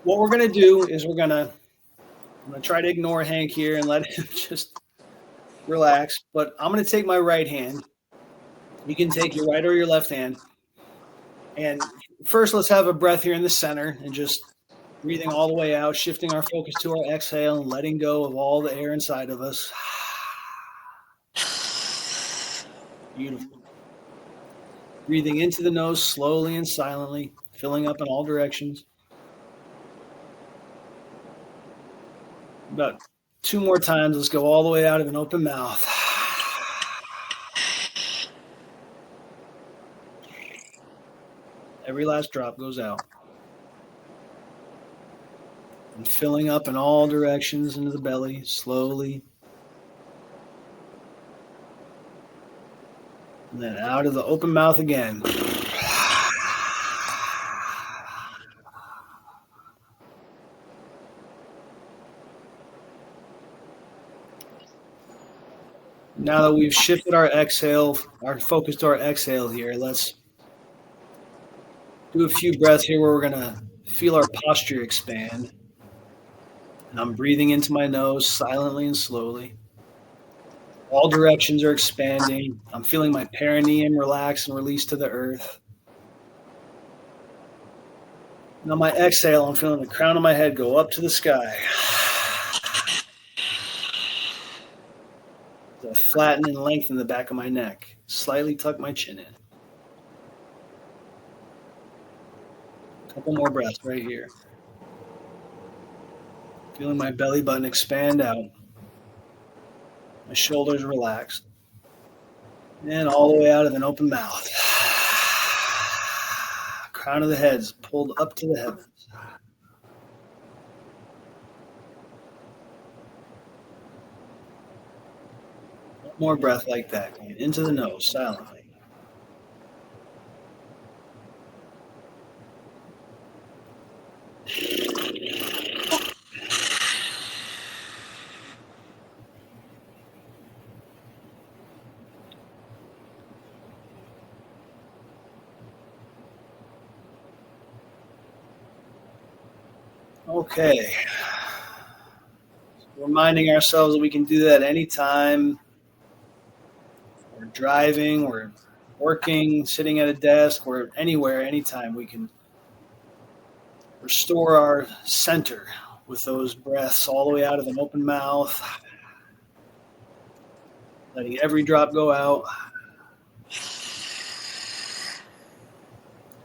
what we're going to do is I'm going to try to ignore Hank here and let him just relax. But I'm going to take my right hand. You can take your right or your left hand. And first, let's have a breath here in the center and just breathing all the way out, shifting our focus to our exhale and letting go of all the air inside of us. Beautiful. Breathing into the nose slowly and silently, filling up in all directions. About 2 more times. Let's go all the way out of an open mouth. Every last drop goes out. And filling up in all directions into the belly, slowly. And then out of the open mouth again. Now that we've shifted our exhale, our focus to our exhale here, let's do a few breaths here where we're going to feel our posture expand. And I'm breathing into my nose silently and slowly. All directions are expanding. I'm feeling my perineum relax and release to the earth. And on my exhale, I'm feeling the crown of my head go up to the sky. Flatten and lengthen the back of my neck. Slightly tuck my chin in. A couple more breaths right here. Feeling my belly button expand out. My shoulders relaxed. And all the way out of an open mouth. Crown of the head's pulled up to the heavens. One more breath like that. Into the nose, silently. Okay. Reminding ourselves that we can do that anytime. We're driving, we're working, sitting at a desk, or anywhere, anytime we can restore our center with those breaths all the way out of an open mouth, letting every drop go out,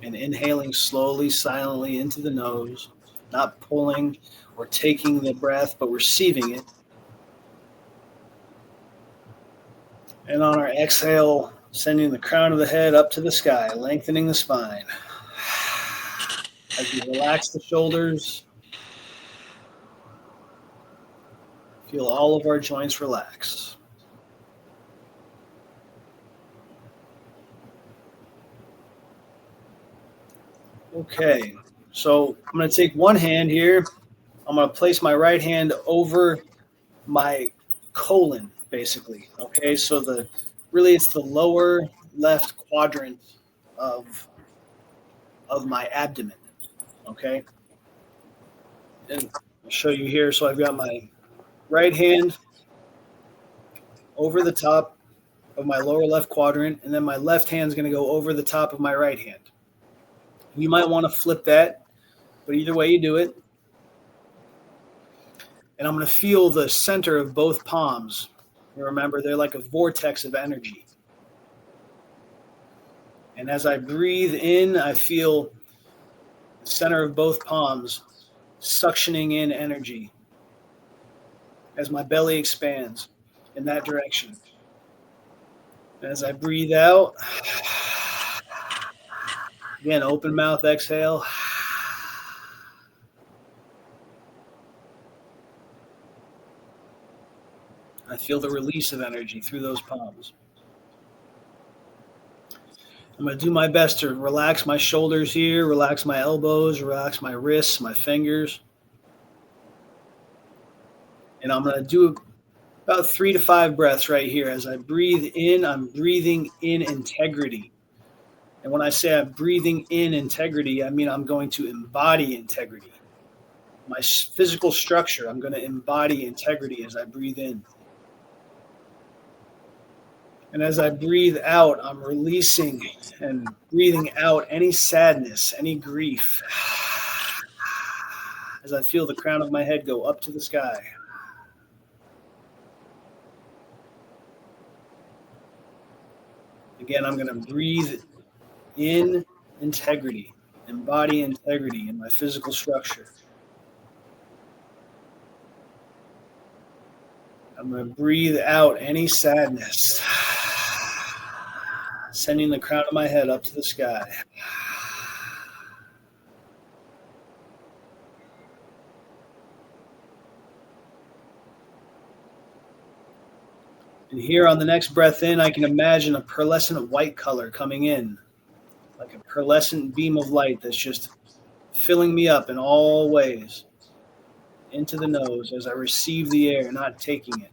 and inhaling slowly, silently into the nose, not pulling or taking the breath, but receiving it. And on our exhale, sending the crown of the head up to the sky, lengthening the spine. As we relax the shoulders, feel all of our joints relax. Okay, so I'm going to take one hand here. I'm going to place my right hand over my colon, basically. Okay, so it's the lower left quadrant of my abdomen. Okay, and I'll show you here. So I've got my right hand over the top of my lower left quadrant, and then my left hand is going to go over the top of my right hand. You might want to flip that, but either way you do it. And I'm going to feel the center of both palms. Remember, they're like a vortex of energy. And as I breathe in, I feel the center of both palms suctioning in energy as my belly expands in that direction. And as I breathe out, again, open mouth exhale. I feel the release of energy through those palms. I'm going to do my best to relax my shoulders here, relax my elbows, relax my wrists, my fingers. And I'm going to do about 3 to 5 breaths right here. As I breathe in, I'm breathing in integrity. And when I say I'm breathing in integrity, I mean I'm going to embody integrity. my physical structure. I'm going to embody integrity as I breathe in. And as I breathe out, I'm releasing and breathing out any sadness, any grief. As I feel the crown of my head go up to the sky. Again, I'm going to breathe in integrity, embody integrity in my physical structure. I'm going to breathe out any sadness, sending the crown of my head up to the sky. And here on the next breath in, I can imagine a pearlescent white color coming in, like a pearlescent beam of light that's just filling me up in all ways, into the nose as I receive the air, not taking it.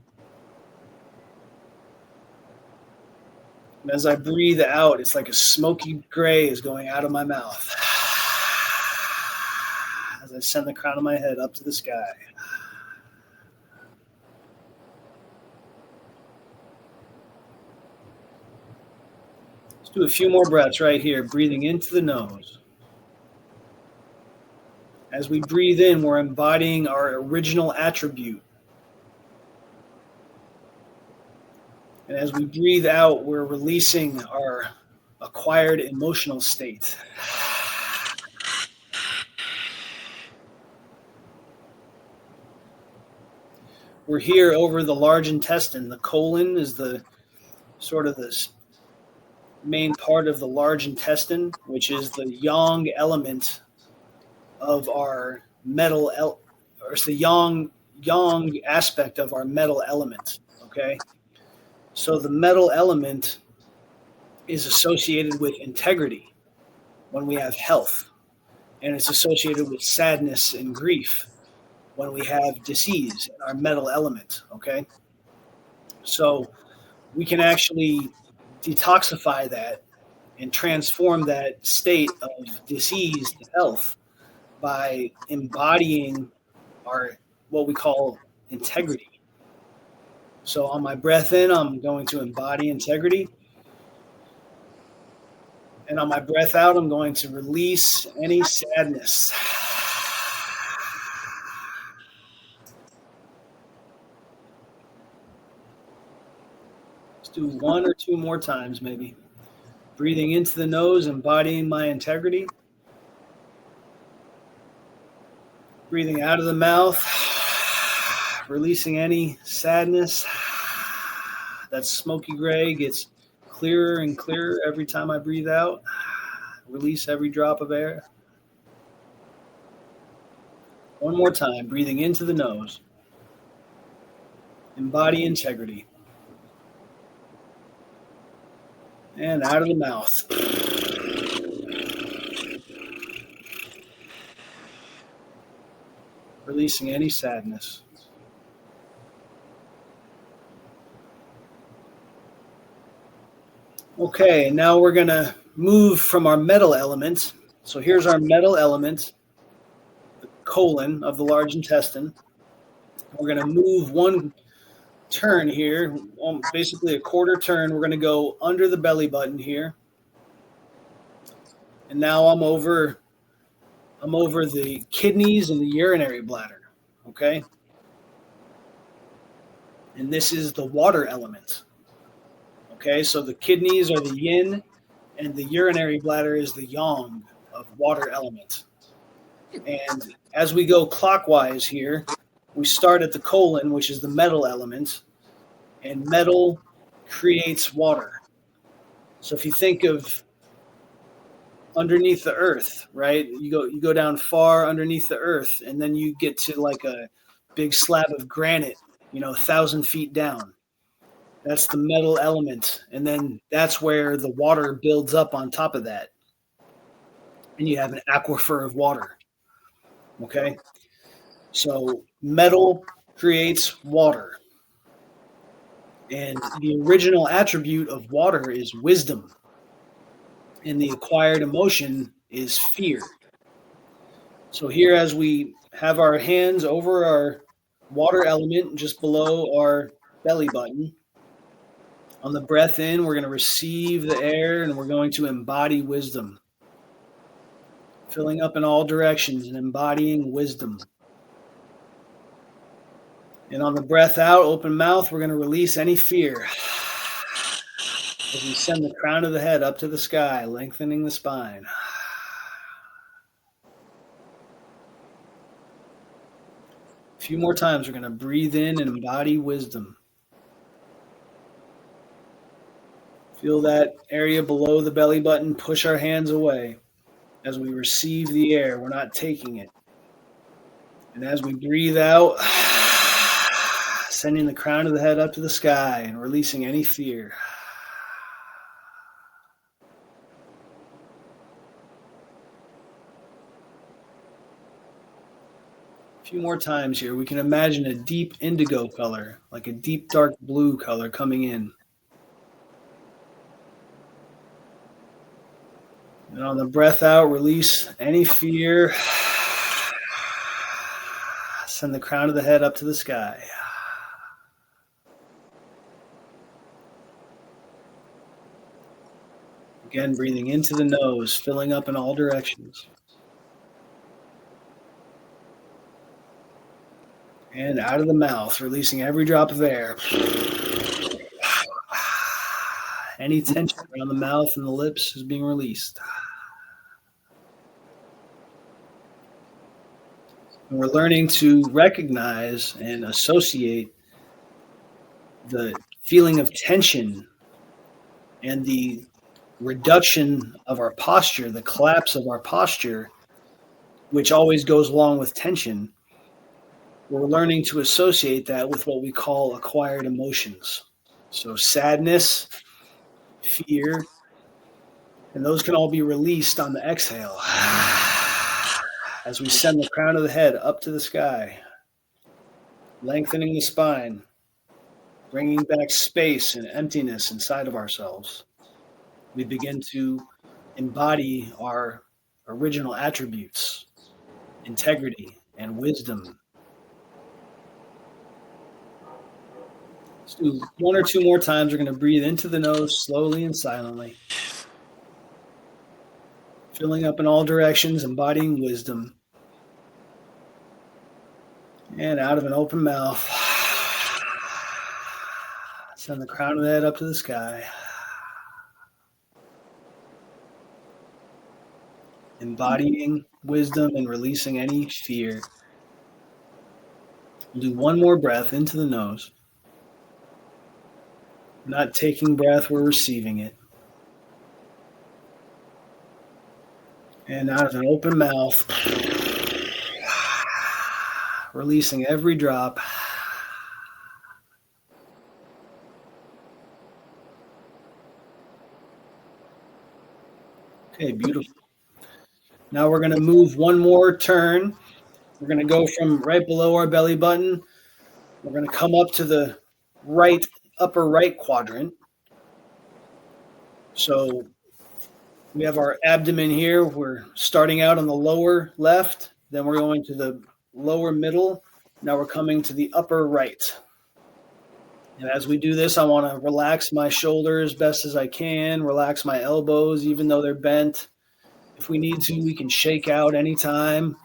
And as I breathe out, it's like a smoky gray is going out of my mouth as I send the crown of my head up to the sky. Let's do a few more breaths right here, breathing into the nose. As we breathe in, we're embodying our original attribute. And as we breathe out, we're releasing our acquired emotional state. We're here over the large intestine. The colon is the sort of this main part of the large intestine, which is the yang element of our metal, or it's the yang aspect of our metal element. Okay. So the metal element is associated with integrity when we have health, and it's associated with sadness and grief when we have disease in our metal element, okay? So we can actually detoxify that and transform that state of disease to health by embodying our, what we call integrity. So on my breath in, I'm going to embody integrity. And on my breath out, I'm going to release any sadness. Let's do one or two more times, maybe. Breathing into the nose, embodying my integrity. Breathing out of the mouth, releasing any sadness. That smoky gray gets clearer and clearer every time I breathe out. Release every drop of air. One more time, breathing into the nose. Embody integrity. And out of the mouth. Releasing any sadness. Okay, now we're going to move from our metal element. So here's our metal element, the colon of the large intestine. We're going to move one turn here, basically a quarter turn. We're going to go under the belly button here. And now I'm over the kidneys and the urinary bladder, okay? And this is the water element. Okay, so the kidneys are the yin, and the urinary bladder is the yang of water element. And as we go clockwise here, we start at the colon, which is the metal element, and metal creates water. So if you think of underneath the earth, right? You go down far underneath the earth, and then you get to like a big slab of granite, 1,000 feet down. That's the metal element. And then that's where the water builds up on top of that. And you have an aquifer of water. Okay? So metal creates water. And the original attribute of water is wisdom. And the acquired emotion is fear. So here, as we have our hands over our water element just below our belly button. On the breath in, we're going to receive the air and we're going to embody wisdom, filling up in all directions and embodying wisdom. And on the breath out, open mouth, we're going to release any fear as we send the crown of the head up to the sky, lengthening the spine. A few more times, we're going to breathe in and embody wisdom. Feel that area below the belly button, push our hands away as we receive the air. We're not taking it. And as we breathe out, sending the crown of the head up to the sky and releasing any fear. A few more times here. We can imagine a deep indigo color, like a deep dark blue color coming in. And on the breath out, release any fear. Send the crown of the head up to the sky. Again, breathing into the nose, filling up in all directions. And out of the mouth, releasing every drop of air. Any tension around the mouth and the lips is being released. And we're learning to recognize and associate the feeling of tension and the reduction of our posture, the collapse of our posture, which always goes along with tension. We're learning to associate that with what we call acquired emotions. So sadness, fear, and those can all be released on the exhale as we send the crown of the head up to the sky, lengthening the spine, bringing back space and emptiness inside of ourselves. We begin to embody our original attributes, integrity, and wisdom. Let's do one or two more times. We're going to breathe into the nose slowly and silently, filling up in all directions, embodying wisdom. And out of an open mouth, send the crown of the head up to the sky. Embodying wisdom and releasing any fear. We'll do one more breath into the nose. Not taking breath, we're receiving it. And out of an open mouth, releasing every drop. Okay, beautiful. Now we're going to move one more turn. We're going to go from right below our belly button. We're going to come up to the right, upper right quadrant. So we have our abdomen here. We're starting out on the lower left. Then we're going to the lower middle. Now we're coming to the upper right. And as we do this, I want to relax my shoulders best as I can, relax my elbows, even though they're bent. If we need to, we can shake out anytime.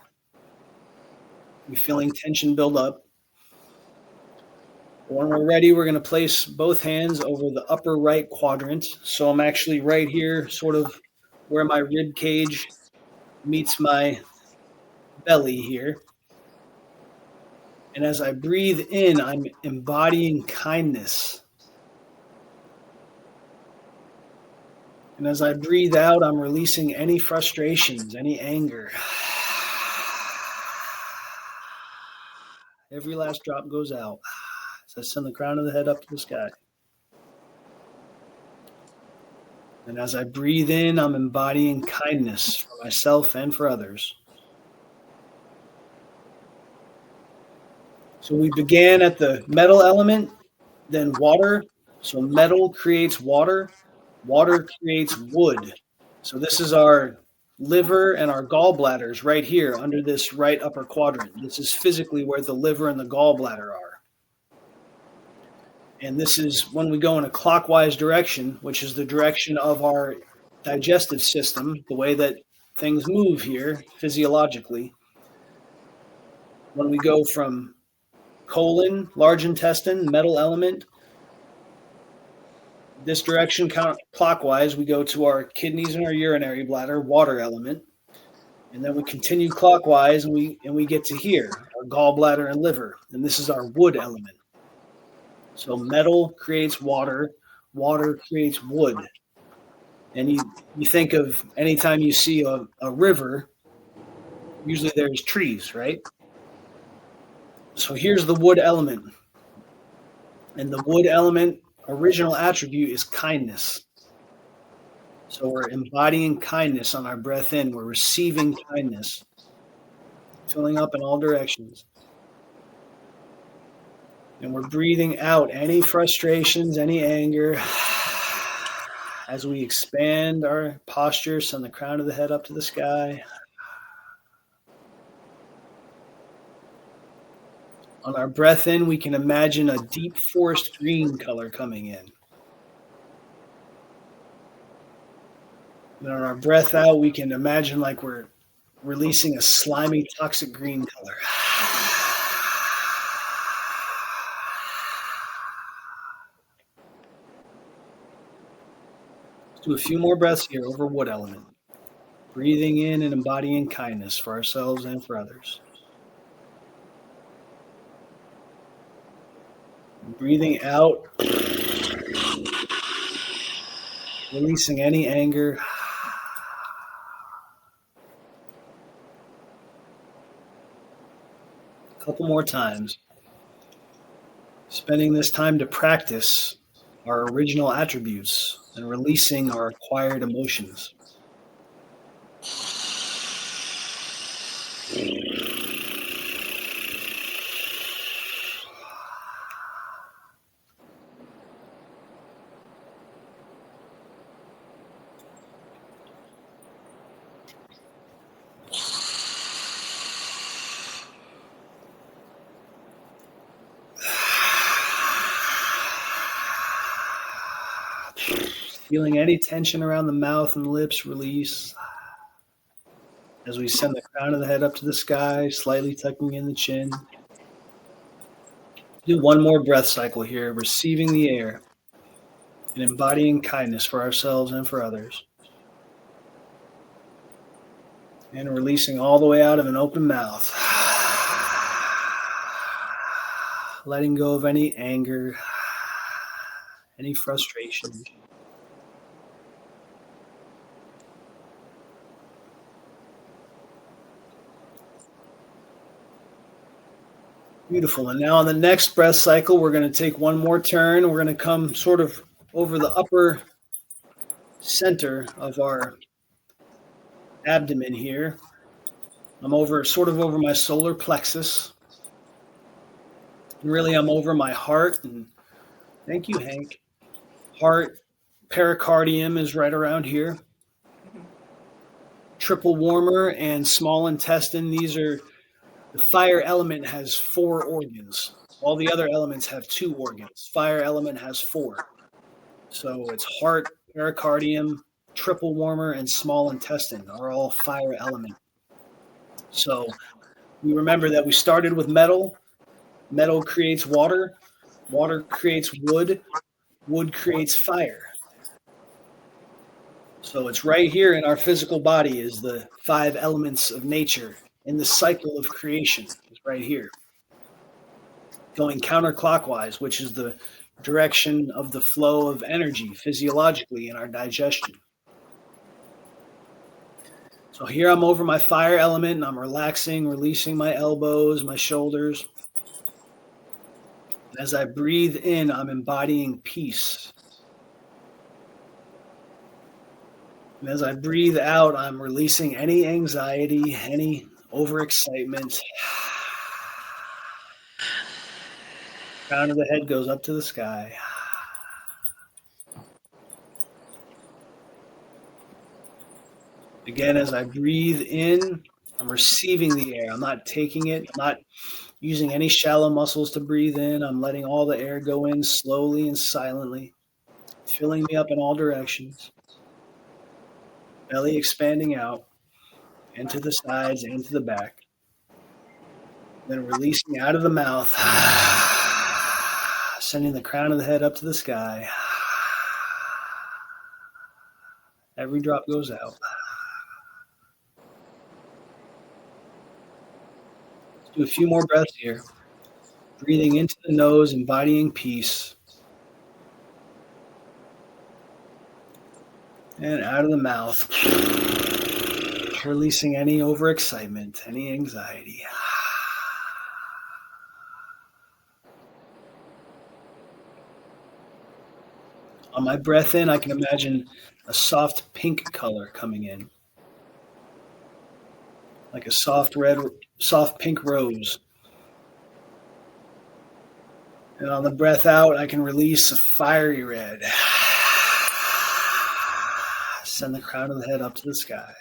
We're feeling tension build up. When we're ready, we're going to place both hands over the upper right quadrant. So I'm actually right here, sort of where my rib cage meets my belly here. And as I breathe in, I'm embodying kindness. And as I breathe out, I'm releasing any frustrations, any anger. Every last drop goes out. So I send the crown of the head up to the sky. And as I breathe in, I'm embodying kindness for myself and for others. So we began at the metal element, then water. So metal creates water. Water creates wood. So this is our liver and our gallbladders right here under this right upper quadrant. This is physically where the liver and the gallbladder are. And this is when we go in a clockwise direction, which is the direction of our digestive system, the way that things move here physiologically. When we go from colon, large intestine, metal element, this direction clockwise, we go to our kidneys and our urinary bladder, water element. And then we continue clockwise and we get to here, our gallbladder and liver. And this is our wood element. So metal creates water, water creates wood. And you think of anytime you see a river, usually there's trees, right? So here's the wood element. And the wood element original attribute is kindness. So we're embodying kindness on our breath in. We're receiving kindness, filling up in all directions. And we're breathing out any frustrations, any anger as we expand our posture, send the crown of the head up to the sky. On our breath in, we can imagine a deep forest green color coming in. And on our breath out, we can imagine like we're releasing a slimy, toxic green color. Let's do a few more breaths here over wood element. Breathing in and embodying kindness for ourselves and for others. Breathing out, releasing any anger. A couple more times. Spending this time to practice our original attributes and releasing our acquired emotions. Feeling any tension around the mouth and lips, release. As we send the crown of the head up to the sky, slightly tucking in the chin. Do one more breath cycle here, receiving the air and embodying kindness for ourselves and for others. And releasing all the way out of an open mouth. Letting go of any anger, any frustration. Beautiful. And now on the next breath cycle, we're going to take one more turn. We're going to come sort of over the upper center of our abdomen here. I'm sort of over my solar plexus. And really, I'm over my heart. And thank you, Hank. Heart, pericardium is right around here. Triple warmer and small intestine. The fire element has 4 organs. All the other elements have 2 organs. Fire element has 4. So it's heart, pericardium, triple warmer, and small intestine are all fire element. So we remember that we started with metal. Metal creates water. Water creates wood. Wood creates fire. So it's right here in our physical body is the 5 elements of nature in the cycle of creation. It's right here. Going counterclockwise, which is the direction of the flow of energy physiologically in our digestion. So here I'm over my fire element and I'm relaxing, releasing my elbows, my shoulders. As I breathe in, I'm embodying peace. And as I breathe out, I'm releasing any anxiety, any overexcitement. Crown of the head goes up to the sky. Again, as I breathe in, I'm receiving the air. I'm not taking it. I'm not using any shallow muscles to breathe in. I'm letting all the air go in slowly and silently, filling me up in all directions. Belly expanding out and to the sides and to the back. Then releasing out of the mouth, sending the crown of the head up to the sky. Every drop goes out. Let's do a few more breaths here. Breathing into the nose, embodying peace. And out of the mouth, releasing any overexcitement, any anxiety. On my breath in, I can imagine a soft pink color coming in, like a soft pink rose. And on the breath out, I can release a fiery red. Send the crown of the head up to the sky.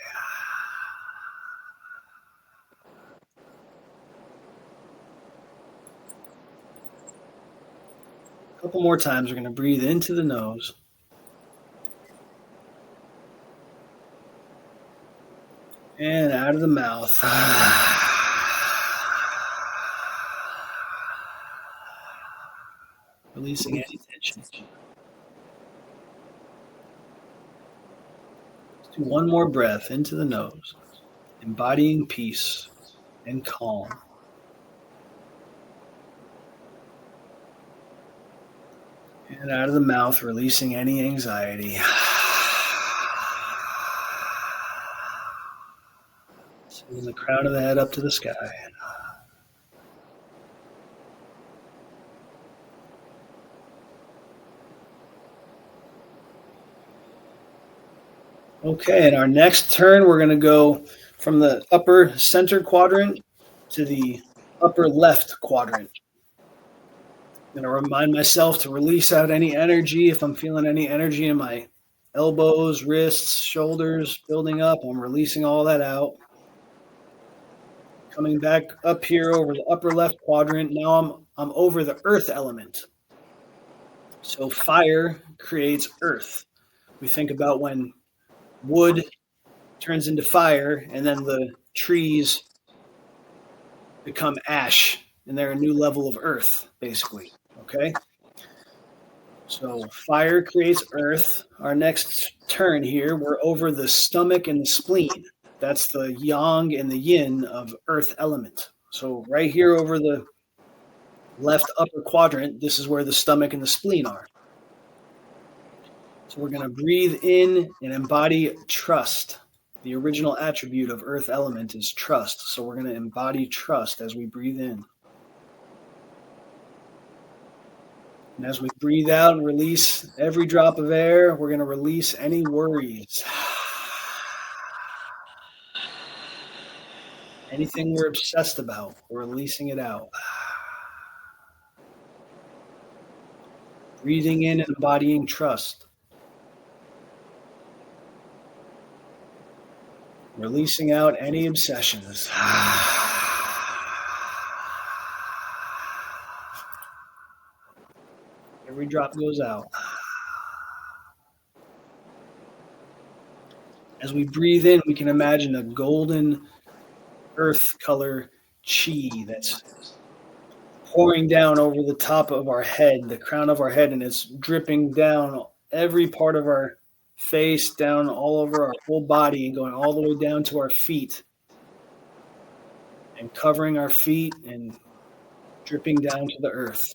A couple more times, we're going to breathe into the nose. And out of the mouth. Releasing any tension. Let's do one more breath into the nose, embodying peace and calm. And out of the mouth, releasing any anxiety. Sending the crown of the head up to the sky. Okay, in our next turn, we're going to go from the upper center quadrant to the upper left quadrant. I'm going to remind myself to release out any energy. If I'm feeling any energy in my elbows, wrists, shoulders building up, I'm releasing all that out. Coming back up here over the upper left quadrant, now I'm over the earth element. So fire creates earth. We think about when wood turns into fire and then the trees become ash and they're a new level of earth, basically. Okay? So fire creates earth. Our next turn here, we're over the stomach and the spleen. That's the yang and the yin of earth element. So right here over the left upper quadrant, this is where the stomach and the spleen are. So we're going to breathe in and embody trust. The original attribute of earth element is trust. So we're going to embody trust as we breathe in. And as we breathe out and release every drop of air, we're going to release any worries. Anything we're obsessed about, we're releasing it out. Breathing in and embodying trust. Releasing out any obsessions. Every drop goes out. As we breathe in, we can imagine a golden earth color chi that's pouring down over the top of our head, the crown of our head, and it's dripping down every part of our face, down all over our whole body, and going all the way down to our feet, and covering our feet and dripping down to the earth.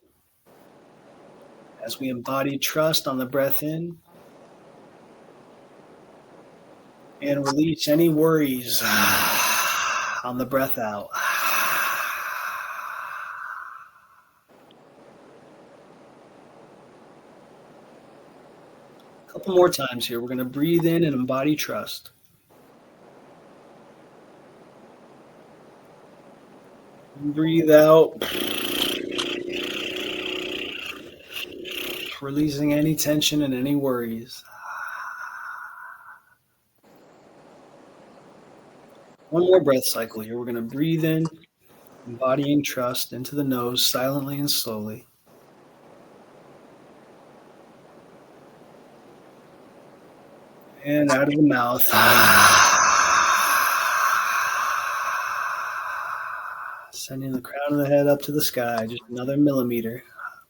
As we embody trust on the breath in, and release any worries on the breath out. A couple more times here. We're going to breathe in and embody trust. Breathe out. Releasing any tension and any worries. One more breath cycle here. We're going to breathe in, embodying trust into the nose silently and slowly. And out of the mouth. Sending the crown of the head up to the sky, just another millimeter,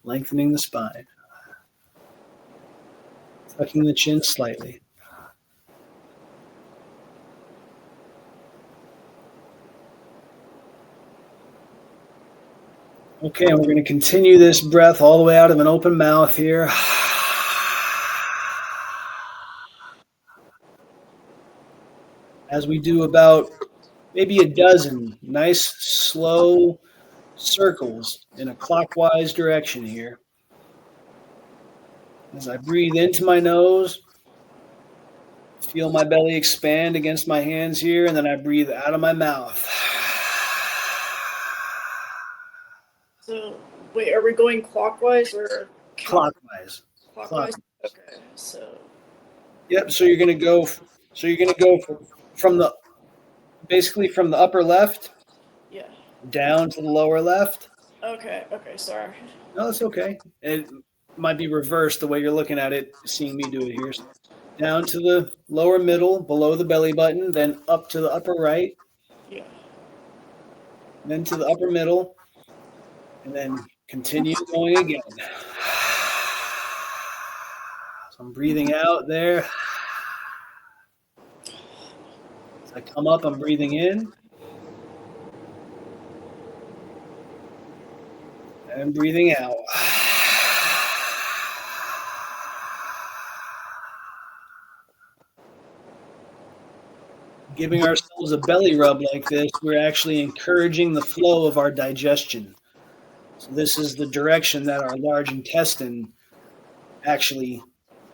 lengthening the spine. Tucking the chin slightly. Okay, and we're going to continue this breath all the way out of an open mouth here. As we do about maybe a dozen nice, slow circles in a clockwise direction here. As I breathe into my nose, feel my belly expand against my hands here, and then I breathe out of my mouth. So, wait, are we going clockwise or Clockwise. Clockwise. Okay, so. Yep. So you're gonna go. From the basically from the upper left. Yeah. Down to the lower left. Okay. Sorry. No, that's okay. It might be reversed the way you're looking at it, seeing me do it here. Down to the lower middle, below the belly button, then up to the upper right. Yeah. Then to the upper middle, and then continue going again. So I'm breathing out there. As I come up, I'm breathing in. And breathing out. Giving ourselves a belly rub like this, we're actually encouraging the flow of our digestion. So this is the direction that our large intestine actually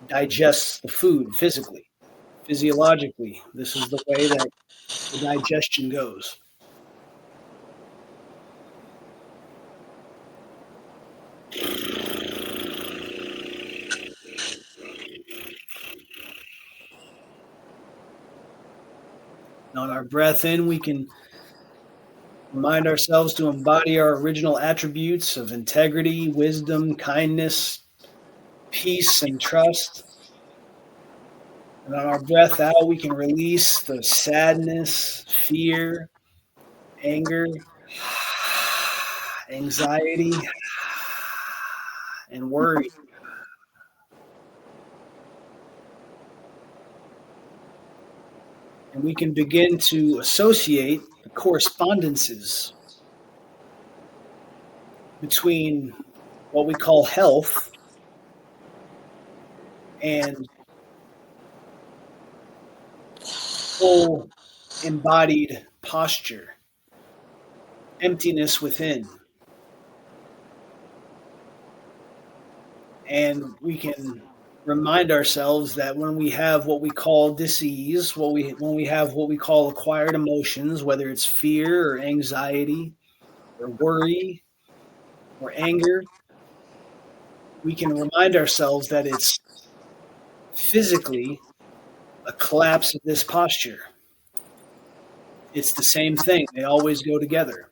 digests the food physically, physiologically. This is the way that the digestion goes. On our breath in, we can remind ourselves to embody our original attributes of integrity, wisdom, kindness, peace, and trust. And on our breath out, we can release the sadness, fear, anger, anxiety, and worry. And we can begin to associate the correspondences between what we call health and full embodied posture, emptiness within. And we can remind ourselves that when we have what we call disease, when we have what we call acquired emotions, whether it's fear or anxiety or worry or anger, we can remind ourselves that it's physically a collapse of this posture. It's the same thing. They always go together.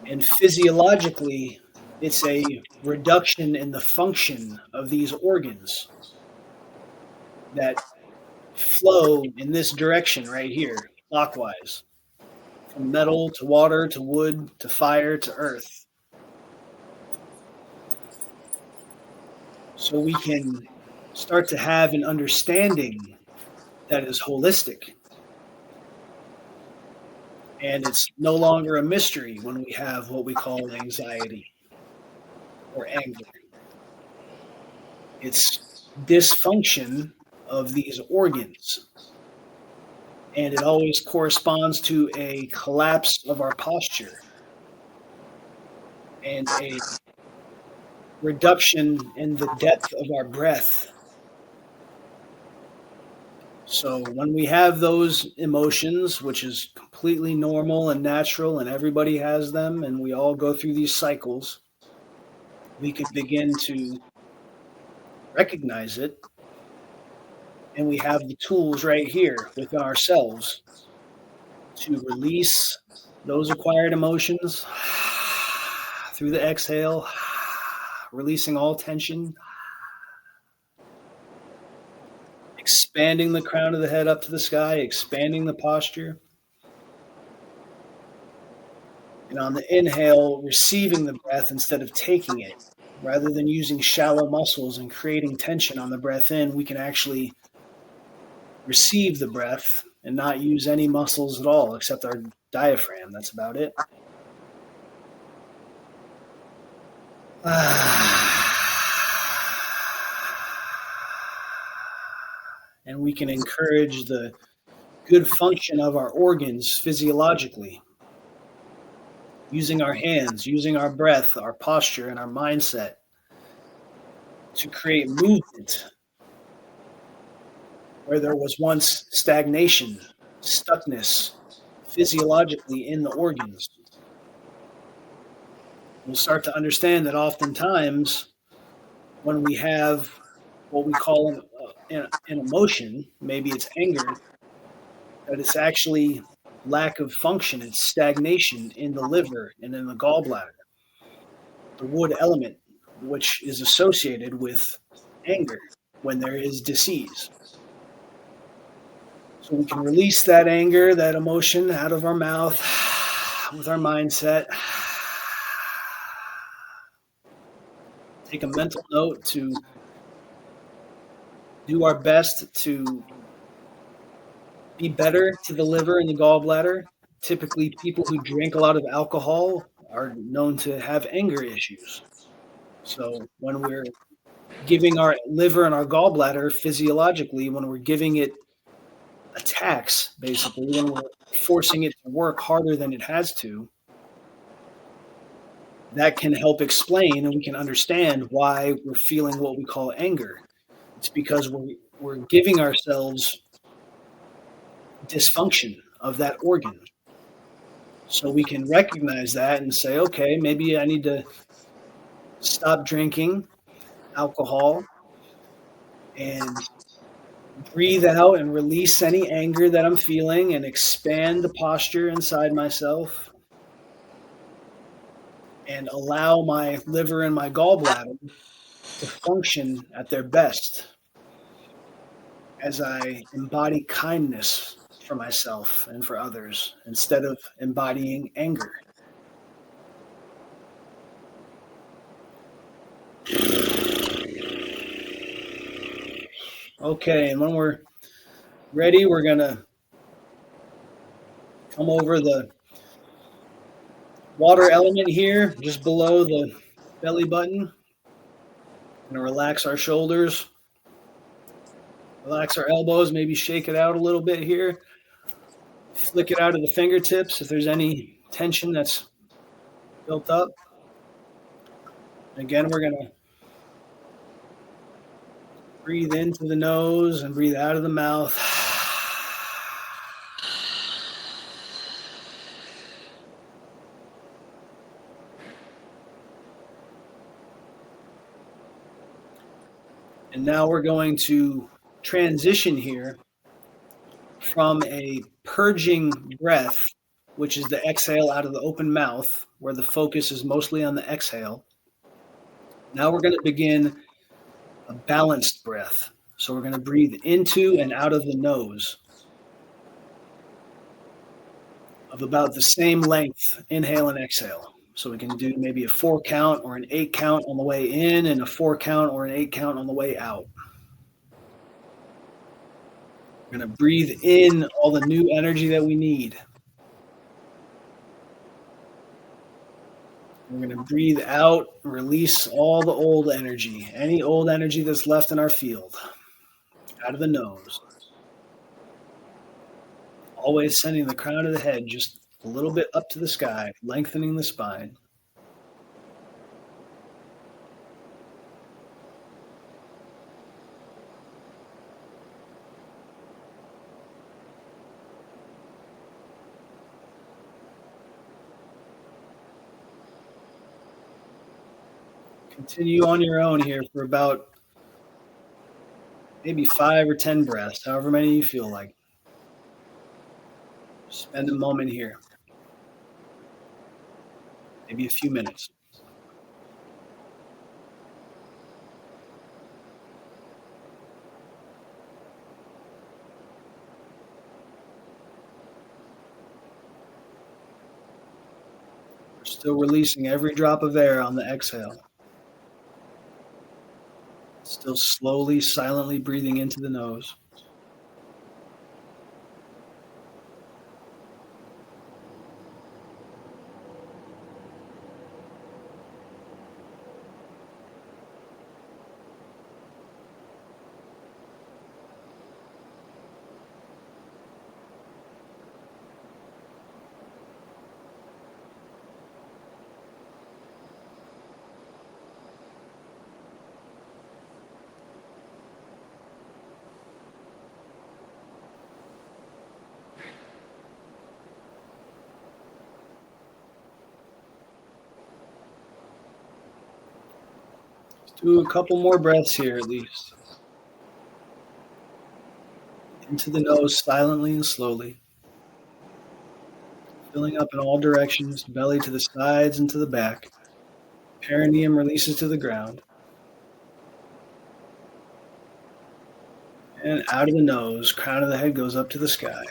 And physiologically, it's a reduction in the function of these organs that flow in this direction right here, clockwise, from metal to water to wood to fire to earth. So we can start to have an understanding that is holistic. And it's no longer a mystery when we have what we call anxiety or anger. It's dysfunction of these organs. And it always corresponds to a collapse of our posture and a reduction in the depth of our breath. So when we have those emotions, which is completely normal and natural, and everybody has them, and we all go through these cycles, we can begin to recognize it And we have the tools right here within ourselves to release those acquired emotions through the exhale, releasing all tension, expanding the crown of the head up to the sky, expanding the posture. And on the inhale, receiving the breath instead of taking it. Rather than using shallow muscles and creating tension on the breath in, we can actually receive the breath and not use any muscles at all except our diaphragm. That's about it. And we can encourage the good function of our organs physiologically, using our hands, using our breath, our posture, and our mindset to create movement where there was once stagnation, stuckness physiologically in the organs. We'll start to understand that oftentimes when we have what we call an emotion, maybe it's anger, that it's actually lack of function, it's stagnation in the liver and in the gallbladder, the wood element, which is associated with anger when there is disease. So we can release that anger, that emotion out of our mouth with our mindset. Take a mental note to do our best to be better to the liver and the gallbladder. Typically, people who drink a lot of alcohol are known to have anger issues. So when we're giving our liver and our gallbladder physiologically, when we're giving it attacks, basically, when we're forcing it to work harder than it has to, that can help explain and we can understand why we're feeling what we call anger. It's because we're giving ourselves dysfunction of that organ. So we can recognize that and say, okay, maybe I need to stop drinking alcohol and breathe out and release any anger that I'm feeling and expand the posture inside myself and allow my liver and my gallbladder to function at their best as I embody kindness for myself and for others instead of embodying anger. Okay, and when we're ready, we're going to come over the water element here, just below the belly button. Going to relax our shoulders, relax our elbows, maybe shake it out a little bit here. Flick it out of the fingertips if there's any tension that's built up. Again, we're going to breathe into the nose and breathe out of the mouth. And now we're going to transition here from a purging breath, which is the exhale out of the open mouth, where the focus is mostly on the exhale. Now we're going to begin a balanced breath. So we're going to breathe into and out of the nose of about the same length, inhale and exhale. So we can do maybe a 4 count or an 8 count on the way in and a 4 count or an 8 count on the way out. We're going to breathe in all the new energy that we need. We're going to breathe out, release all the old energy, any old energy that's left in our field, out of the nose. Always sending the crown of the head just a little bit up to the sky, lengthening the spine. Continue on your own here for about maybe 5 or 10 breaths, however many you feel like. Spend a moment here, maybe a few minutes. We're still releasing every drop of air on the exhale. Still slowly, silently breathing into the nose. Let's do a couple more breaths here at least. Into the nose, silently and slowly. Filling up in all directions, belly to the sides and to the back. Perineum releases to the ground. And out of the nose, crown of the head goes up to the sky.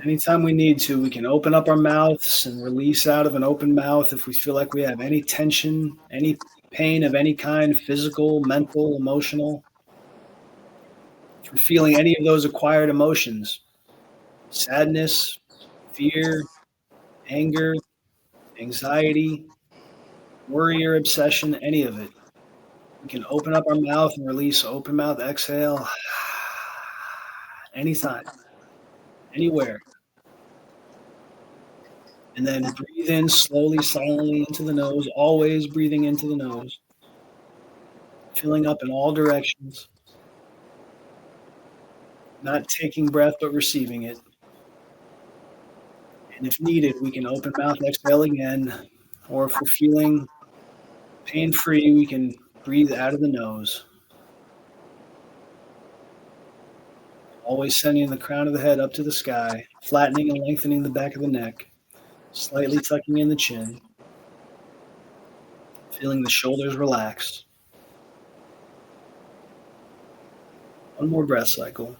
Anytime we need to, we can open up our mouths and release out of an open mouth if we feel like we have any tension, any pain of any kind, physical, mental, emotional. If we're feeling any of those acquired emotions, sadness, fear, anger, anxiety, worry or obsession, any of it, we can open up our mouth and release open mouth exhale anytime, anywhere. And then breathe in slowly, silently into the nose, always breathing into the nose, filling up in all directions, not taking breath but receiving it. And if needed, we can open mouth exhale again, or if we're feeling pain free, we can breathe out of the nose, always sending the crown of the head up to the sky, flattening and lengthening the back of the neck, slightly tucking in the chin, feeling the shoulders relax. One more breath cycle.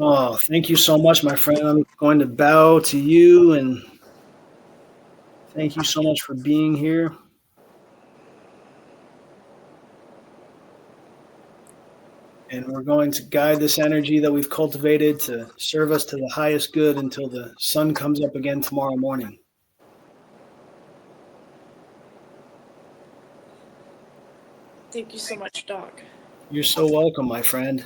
Oh, thank you so much, my friend. I'm going to bow to you and thank you so much for being here. And we're going to guide this energy that we've cultivated to serve us to the highest good until the sun comes up again tomorrow morning. Thank you so much, Doc. You're so welcome, my friend.